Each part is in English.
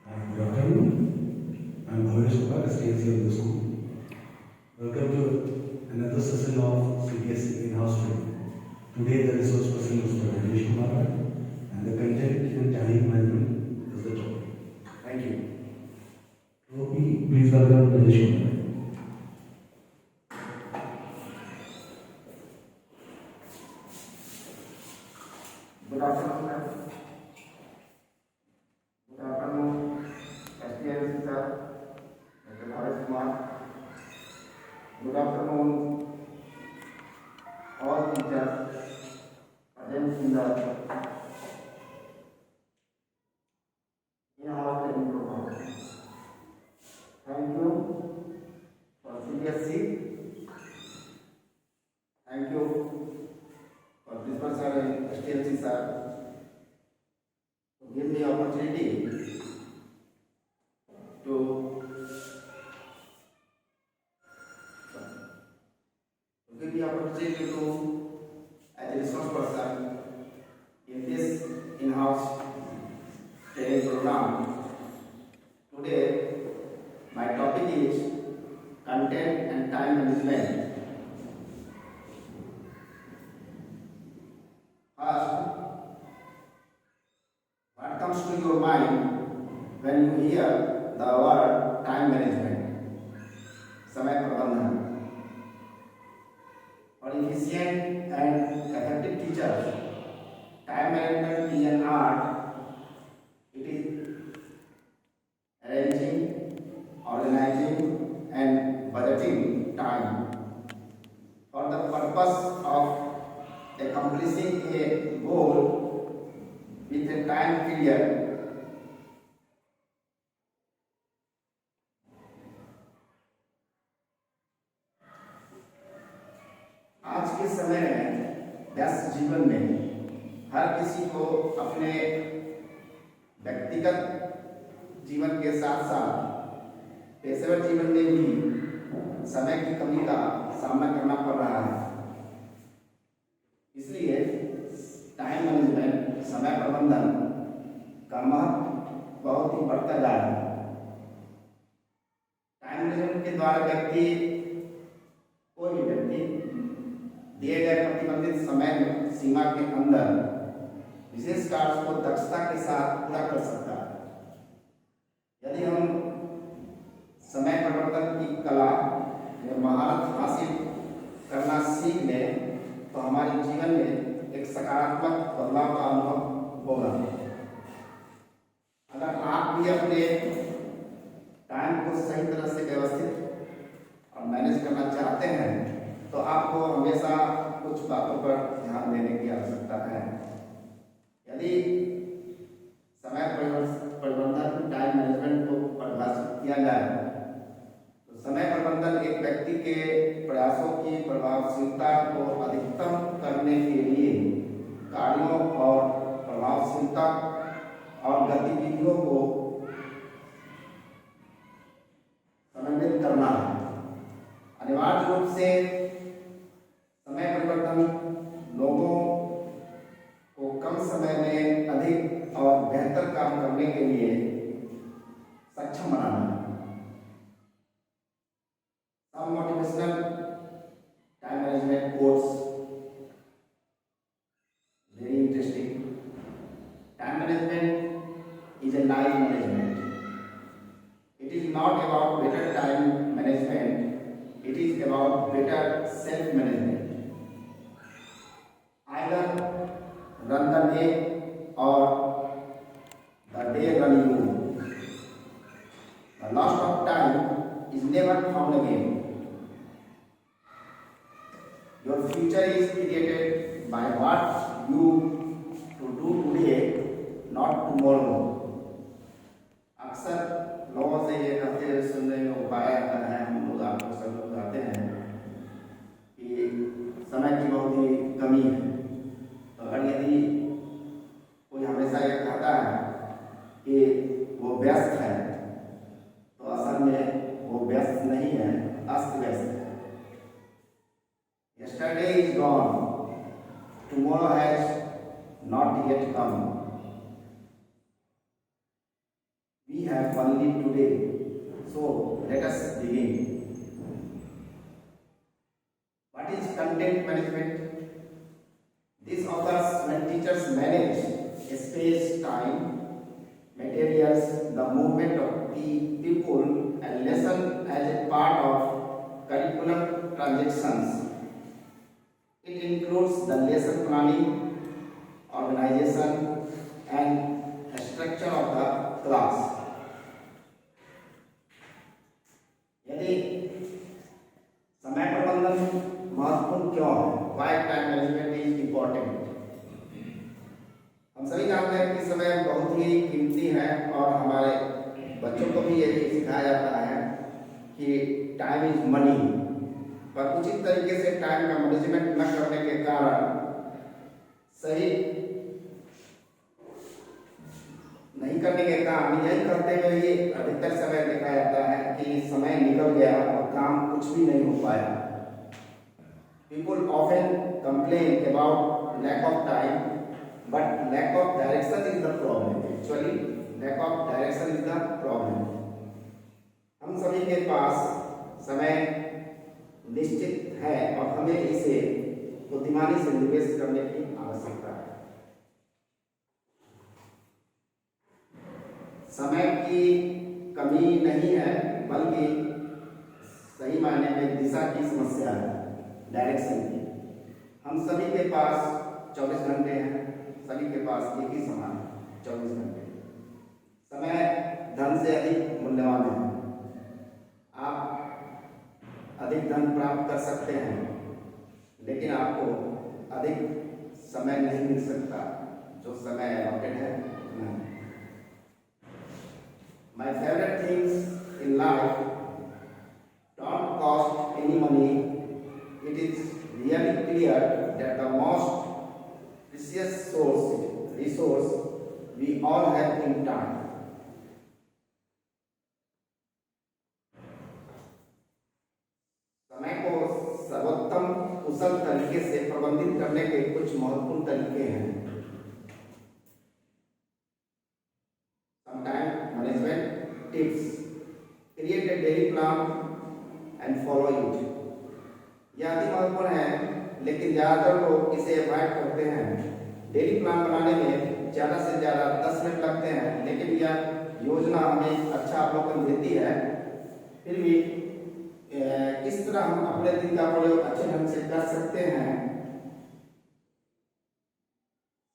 Good afternoon. I'm Bhavesh Kumar, STLC of the school. Welcome to another session of CBSE in-house training. Today the resource person is Mr. Rajesh Kumar and the content in time management is the topic. Thank you. So please welcome Rajesh Kumar. Good afternoon, ma'am. Good afternoon, STLC sir, Mr. Bhavesh Kumar. Good afternoon, all teachers present in the in-house training program. Thank you for CBSE. Thank you for Principal sir and STLC sir to give me opportunity to give me opportunity to as a resource person in this in-house training program. Today, my topic is content and time management. First, what comes to your mind when you hear the word time management? समय प्रबंधन. For efficient and effective teachers, time management is an art. It is arranging, organizing, and budgeting time for the purpose of accomplishing a goal with a time period. आज के समय में व्यस्त जीवन में हर किसी को अपने व्यक्तिगत जीवन के साथ साथ पेशेवर जीवन में भी समय की कमी का सामना करना पड़ रहा है. इसलिए टाइम मैनेजमेंट, समय प्रबंधन का महत्व बहुत ही बढ़ता जा रहा है. टाइम मैनेजमेंट के द्वारा कोई भी व्यक्ति दिए गए प्रतिबंधित समय सीमा के अंदर विशेष कार्य को दक्षता के साथ पूरा कर सकता है. यदि हम समय प्रबंधन की कला में महारत हासिल करना सीख लें तो हमारे जीवन में एक सकारात्मक बदलाव का अनुभव होगा. अगर आप भी अपने टाइम को सही तरह से व्यवस्थित और मैनेज करना चाहते हैं तो आपको हमेशा कुछ बातों पर ध्यान देने की आवश्यकता है. यदि समय प्रबंधन, टाइम मैनेजमेंट को परिभाषित किया जाए तो समय प्रबंधन एक व्यक्ति के प्रयासों की प्रभावशीलता को अधिकतम करने के लिए कार्यों और प्रभावशीलता और गतिविधियों को समन्वित करना है. अनिवार्य रूप से समय परिवर्तन लोगों को कम समय में अधिक और बेहतर काम करने के लिए सक्षम बनाना है. Some motivational time management quotes, very interesting. Time management is a life management. It is not about better time management. It is about better self-management. Either run the day or the day run you. The loss of time is never found again. Your future is created by what you to do today, not tomorrow. अक्सर लोगों से ये कहते हुए सुनने में उपाय आता है, हम लोग आपको सब लोग कहते हैं कि समय की बहुत ही कमी है. तो अगर यदि कोई हमेशा ये कहता है कि वो व्यस्त है तो असल में वो व्यस्त नहीं है, अस्त व्यस्त है. Yesterday is gone, tomorrow has not yet come. we have only today. So let us begin. What is content management? This occurs when teachers manage space, time, materials, the movement of people and lesson as a part of curriculum transactions. It includes the lesson planning, organization and structure of the class. यदि समय प्रबंधन महत्वपूर्ण क्यों है? Why time management is important? हम सभी जानते हैं कि समय बहुत ही कीमती है और हमारे बच्चों को भी यही सिखाया जाता है कि टाइम इज मनी। पर उचित तरीके से टाइम का मैनेजमेंट न करने के कारण सही नहीं करने के कारण यही करते हुए ही अधिकतर समय देखा जाता है कि समय निकल गया और काम कुछ भी नहीं हो पाया। People often complain about lack of time, but lack of direction is the problem. Actually, lack of direction is the problem. हम सभी के पास समय निश्चित है और हमें इसे बुद्धिमानी से निवेश करने की आवश्यकता है। समय की कमी नहीं है, बल्कि सही मायने में दिशा की समस्या है, डायरेक्शन की। हम सभी के पास 24 घंटे हैं, सभी के पास एक ही समान 24 घंटे। समय धन से अधिक मूल्यवान है। आप अधिक धन प्राप्त कर सकते हैं, लेकिन आपको अधिक समय नहीं मिल सकता जो समय अलॉटेड है उतना। My favorite things in life don't cost any money. It is really clear that the most precious resource we all have in time. समय को सर्वोत्तम कुशल तरीके से प्रबंधित करने के कुछ महत्वपूर्ण तरीके हैं। Time management tips: create a daily plan and follow it. यह अति महत्वपूर्ण है, लेकिन ज़्यादातर लोग इसे अवॉइड करते हैं। डेली प्लान बनाने में ज़्यादा से ज़्यादा 10 मिनट लगते हैं, लेकिन यह योजना हमें अच्छा अवलोकन देती है। फिर भी किस तरह हम अपने दिन का प्रयोग अच्छे ढंग से कर सकते हैं?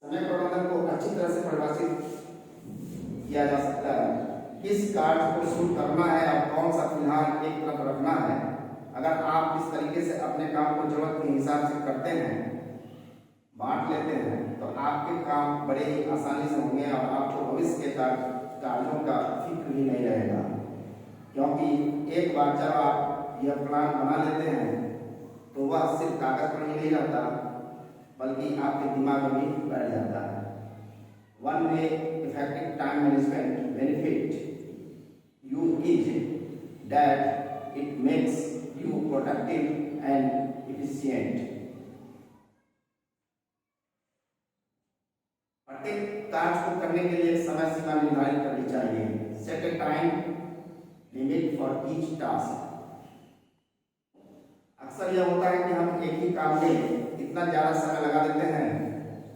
समय प्रबंधन को अच्छी तरह से परिभाषित किया जा सकता है। किस कार्य को शुरू करना है और कौन सा फिलहाल एक तरफ रखना है। अगर आप इस तरीके से अपने काम को जरूरत के हिसाब से करते हैं, बांट लेते हैं, तो आपके काम बड़े ही आसानी से होंगे और आपको भविष्य के कार्यों का फिक्र भी नहीं रहेगा। क्योंकि एक बार जब आप यह प्लान बना लेते हैं तो वह सिर्फ कागज पर ही नहीं रहता, बल्कि आपके दिमाग में भी बैठ जाता है। One way effective time management benefit you is that it makes you productive and efficient. प्रत्येक कार्य को करने के लिए समय सीमा निर्धारित करनी चाहिए। Set a time limit for each task. अक्सर यह होता है कि हम एक ही काम में इतना ज़्यादा समय लगा देते हैं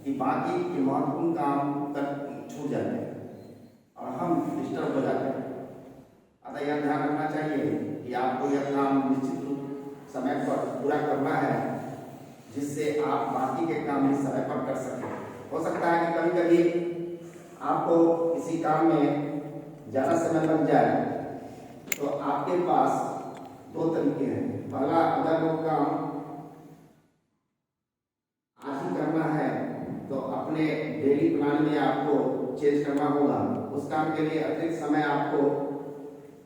कि बाकी के महत्वपूर्ण काम छूट जाते हैं और हम डिस्टर्ब हो जाते हैं। अतः यह ध्यान रखना चाहिए कि आपको यह काम निश्चित रूप समय पर पूरा करना है, जिससे आप बाकी के काम भी समय पर कर सकें। हो सकता है कि कभी कभी आपको किसी काम में ज़्यादा समय लग जाए, तो आपके पास दो तरीके हैं। पहला, अगर वो काम आज ही करना है तो अपने डेली प्लान में आपको चेंज करना होगा। उस काम के लिए अतिरिक्त समय आपको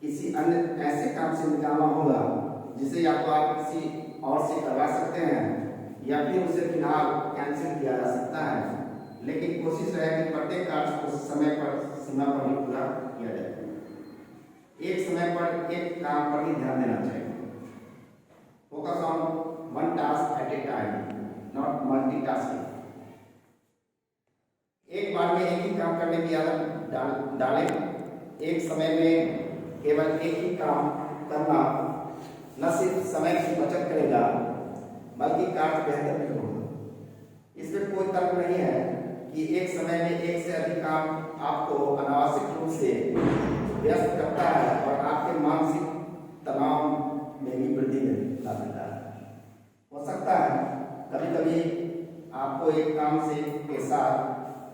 किसी अन्य ऐसे काम से निकालना होगा जिसे या तो आप किसी और से करवा सकते हैं या फिर उसे फिलहाल कैंसिल किया जा सकता है। लेकिन कोशिश रहे कि प्रत्येक कार्य को समय पर सीमा पर ही पूरा किया जाए। एक समय पर एक काम पर ही ध्यान देना चाहिए। Focus on one task at A time, not multitasking. एक बार में एक ही काम करने की आदत डालें एक समय में केवल एक ही काम करना न सिर्फ समय की बचत करेगा बल्कि कार्य बेहतर भी होगा। इसमें कोई तर्क नहीं है कि एक समय में एक से अधिक काम आपको अनावश्यक रूप से व्यस्त करता है और आपके मानसिक तनाव में भी वृद्धि ला देता है। हो सकता है कभी कभी आपको एक काम से के साथ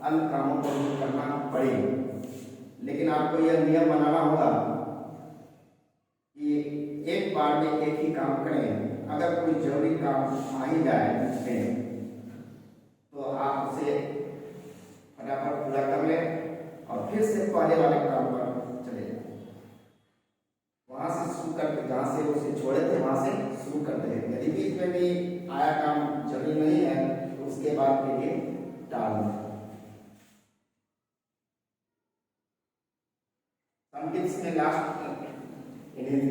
अन्य कामों को भी करना पड़े, लेकिन आपको यह नियम बनाना होगा कि एक बार में एक ही काम करें। अगर कोई जरूरी काम आ ही जाए तो आप उसे फटाफट पूरा कर लें और फिर से पहले वाले काम पर चले जाएं। वहां से शुरू करके जहाँ से उसे छोड़े थे वहां से शुरू करते हैं। यदि बीच में भी आया काम जरूरी नहीं है तो उसके बाद के लिए टाल दें। टिप्स में लास्ट इन्हें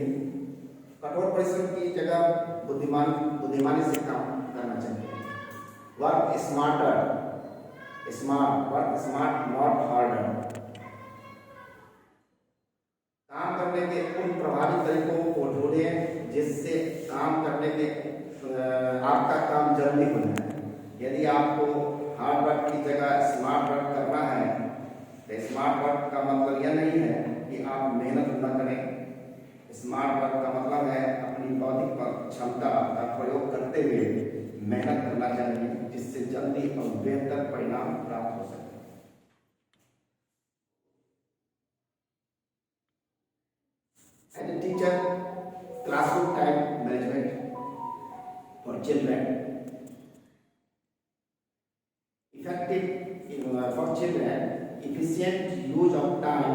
कठोर परिश्रम की जगह बुद्धिमानी से काम करना चाहिए। Work smart not harder. काम करने के उन प्रभावी तरीकों को ढूंढें जिससे काम करने के आपका काम जल्दी हो जाए। यदि आपको हार्ड वर्क की जगह स्मार्ट वर्क करना है तो स्मार्ट वर्क का मतलब यह नहीं है कि आप मेहनत न करें। स्मार्ट वर्क का मतलब है अपनी बौद्धिक क्षमता का प्रयोग करते हुए मेहनत करना चाहिए जिससे जल्दी और बेहतर परिणाम प्राप्त हो सके। As a teacher, classroom time management for children, for children, efficient use of time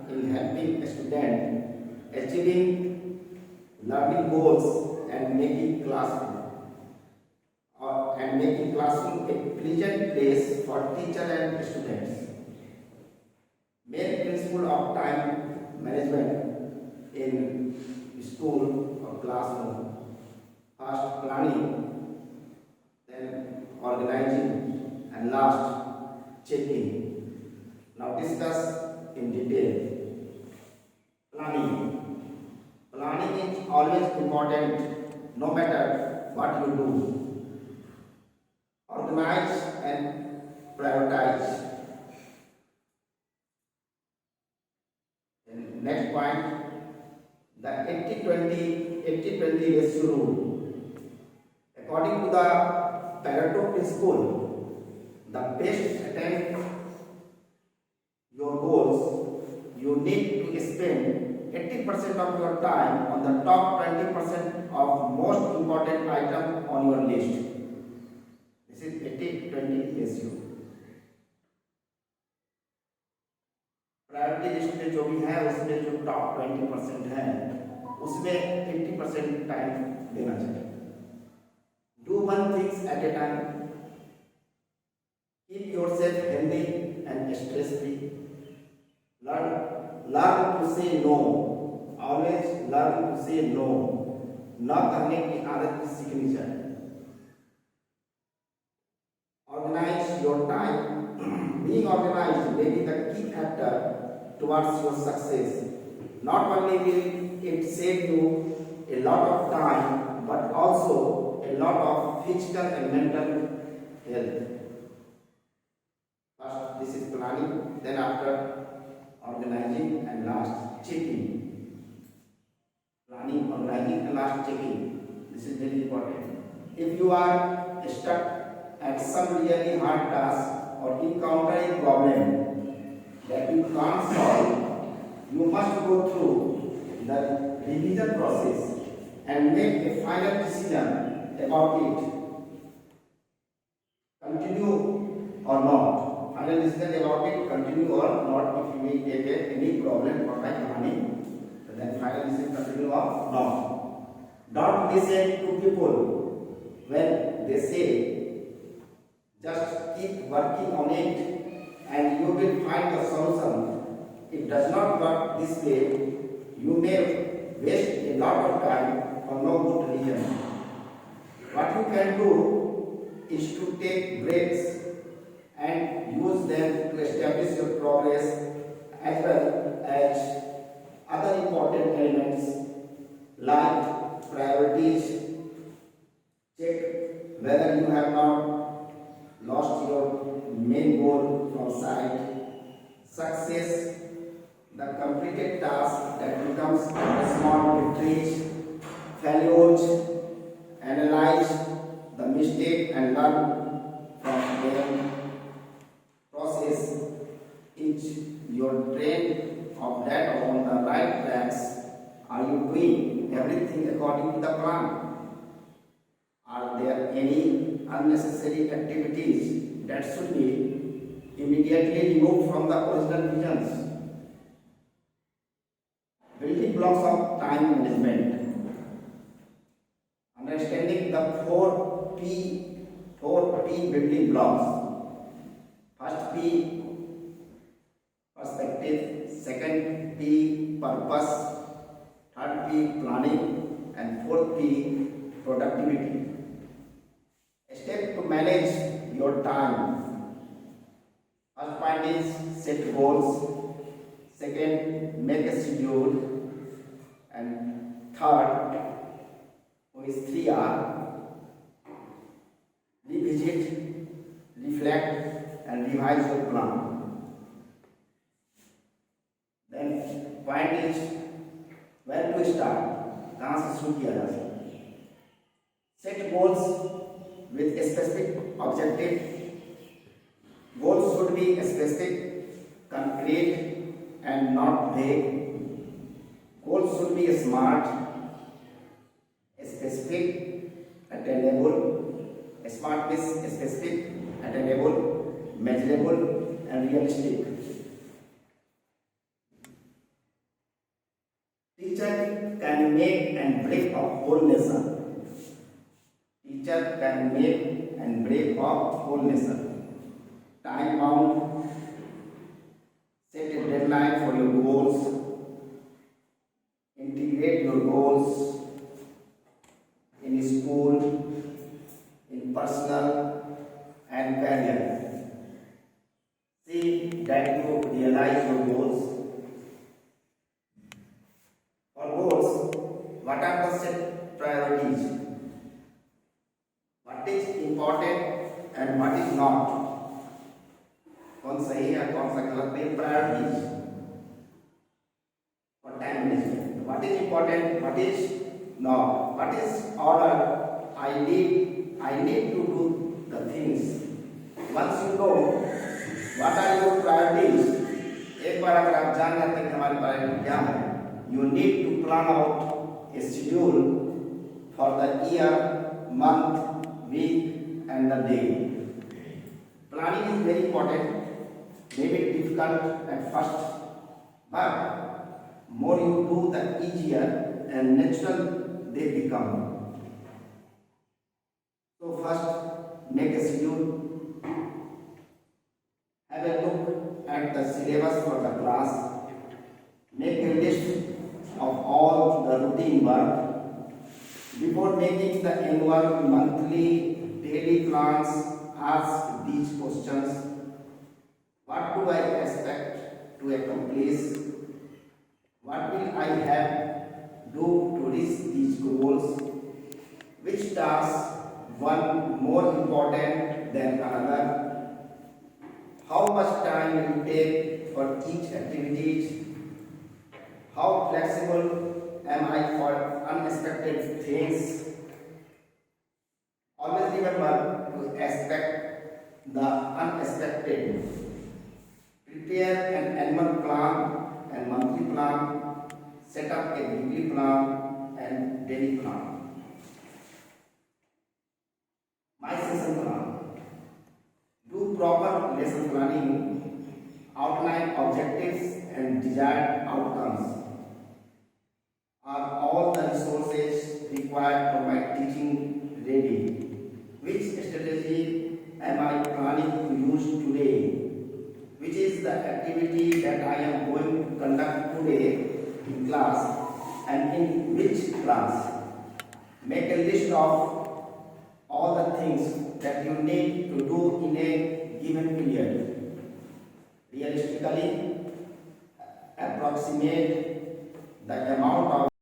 in helping student achieving learning goals and making classroom a pleasant place for teacher and students. Main principle of time management in school or classroom: first planning, then organizing, and last checking. Now discuss in detail. Planning is always important no matter what you do. Organize and prioritize. And next point, the 80-20 ratio rule. According to the Pareto principle, the best attempt your goals, you need to spend 80% of your time on the top 20% of most important item on your list. This is 80-20 ratio. Priority list में जो भी है उसमें जो top 20% है उसमें 80% time देना चाहिए. Do one things at a time. Keep yourself healthy and stress free. Learn to say no. Always learn to say no. न करने की आदत सीखनी चाहिए. Organize your time. Being organized may be the key factor towards your success. Not only will it save you a lot of time, but also a lot of physical and mental health. First, this is planning. Then after, organizing, and last, checking. Planning, organizing, and last, checking. This is very important. If you are stuck at some really hard task or encounter a problem that you can't solve, you must go through the revision process and make a final decision about it. Continue or not. Final decision about it, continue or not. If you may get any problem or like money, then final decision continue or not. Don't listen to people when they say just keep working on it and you will find a solution. It does not work this way. You may waste a lot of time for no good reason. What you can do is to take breaks and use them to establish your progress as well as the completed task that becomes small victories, failures, analyze the mistake and learn from them. Process is your train of that on the right tracks. Are you doing everything according to the plan? Are there any unnecessary activities that should be immediately removed from the original visions? Building blocks of time management. Understanding the four P building blocks. First P, perspective. Second P, purpose. Third P, planning. And fourth P, productivity. A step to manage your time. First point is set goals. Second, make a schedule. And third, which is 3R, revisit, reflect, and revise your plan. Then point is where to start, कहाँ से शुरू किया जा सकता है. Set goals with a specific objective. Goals should be specific, concrete, and not vague. Goals should be smart, specific, attainable. Smart is specific, attainable, measurable, and realistic. Teacher can make and break a whole nation. Teacher can make and break a whole nation. Time bound. Set a deadline for your goals. Integrate your goals in school, in personal and career. See that you realize your goals. For goals, what are the set priorities? What is important and what is not? कौन सही है कौन सा गलत है? Priorities. For time management, what is important, what is not, what is order? I need to do the things. Once you know what are your priorities, एक बार अगर आप जान जाते हैं कि हमारी प्रायोरिटी क्या है, you need to plan out a schedule for the year, month, week, and the day. Planning is very important. Maybe difficult at first, but more you do, the easier and natural they become. So first, make a schedule. Have a look at the syllabus for the class. Make a list of all the routine work. Before making the annual, monthly, daily plans, ask these questions. What do I expect to accomplish? What will I have do to reach these goals? Which task one more important than another? How much time will it take for each activity? How flexible am I for unexpected things? Always remember to expect the unexpected. Prepare an annual plan and monthly plan. Set up a weekly plan and daily plan. My session plan. Do proper lesson planning. Outline objectives and desired outcomes. Are all the resources required for my teaching ready? Which strategy am I planning to use today? Which is the activity that I am going to conduct today in class and in which class? Make a list of all the things that you need to do in a given period. Realistically, approximate the amount